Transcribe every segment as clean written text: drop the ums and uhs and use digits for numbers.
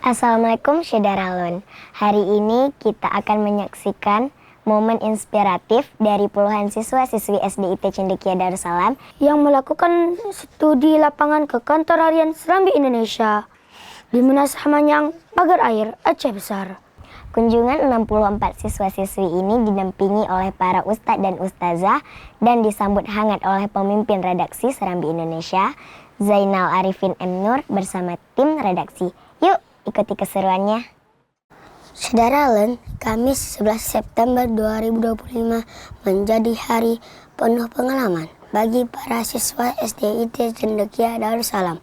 Assalamualaikum Syederalun. Hari ini kita akan menyaksikan momen inspiratif dari puluhan siswa-siswi SDIT Cendekia Darussalam yang melakukan studi lapangan ke kantor harian Serambi Indonesia di Menas Hamanyang, Pagar Air, Aceh Besar. Kunjungan 64 siswa-siswi ini didampingi oleh para ustadz dan ustazah dan disambut hangat oleh pemimpin redaksi Serambi Indonesia, Zainal Arifin M. Nur bersama tim redaksi. Yuk, ikuti keseruannya. Syederalun, Kamis 11 September 2025 menjadi hari penuh pengalaman bagi para siswa SDIT Cendekia Darussalam.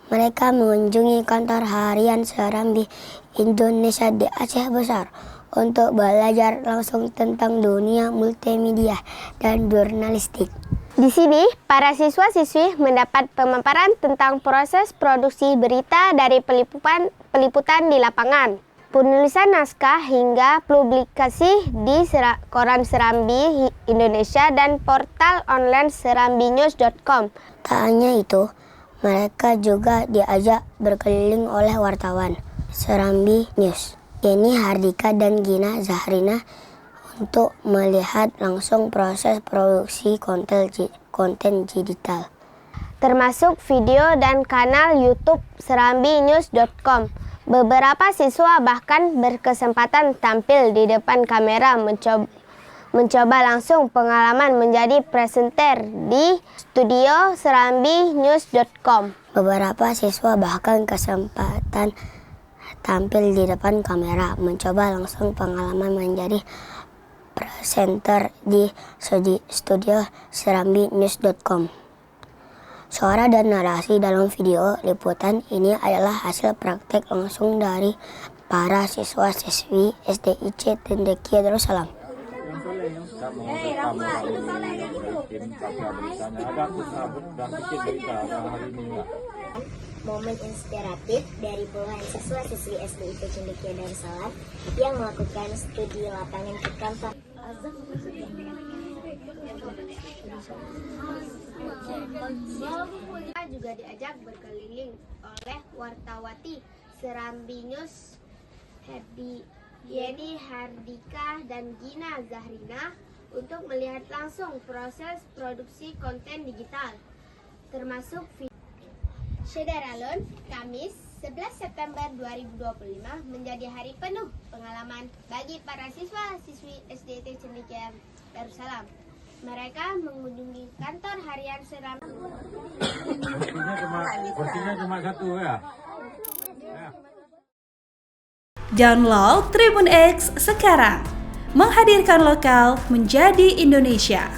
Mereka mengunjungi kantor harian Serambi Indonesia di Aceh Besar untuk belajar langsung tentang dunia multimedia dan jurnalistik. Di sini, para siswa-siswi mendapat pemaparan tentang proses produksi berita dari peliputan di lapangan, penulisan naskah hingga publikasi di koran Serambi Indonesia dan portal online serambinews.com. Tak hanya itu, mereka juga diajak berkeliling oleh wartawan Serambi News, Yeni Hardika dan Gina Zahrina, untuk melihat langsung proses produksi konten digital, termasuk video dan kanal YouTube serambinews.com. Beberapa siswa bahkan berkesempatan tampil di depan kamera mencoba langsung pengalaman menjadi presenter di studio serambinews.com. Beberapa siswa bahkan kesempatan tampil di depan kamera mencoba langsung pengalaman menjadi presenter di studio serambinews.com. Suara dan narasi dalam video liputan ini adalah hasil praktek langsung dari para siswa-siswi SDIT Cendekia Darussalam. Momen inspiratif dari puluhan siswa-siswi SDIT Cendekia Darussalam yang melakukan studi lapangan ke kantor. Juga diajak berkeliling oleh wartawati Serambi News, Yeni Hardika dan Gina Zahrina untuk melihat langsung proses produksi konten digital, termasuk video. Syederalun, Kamis 11 September 2025 menjadi hari penuh pengalaman bagi para siswa-siswi SDIT Cendekia Darussalam. Mereka mengunjungi kantor harian Serambi. Porsinya cuma satu ya. Download Tribun X sekarang, menghadirkan lokal menjadi Indonesia.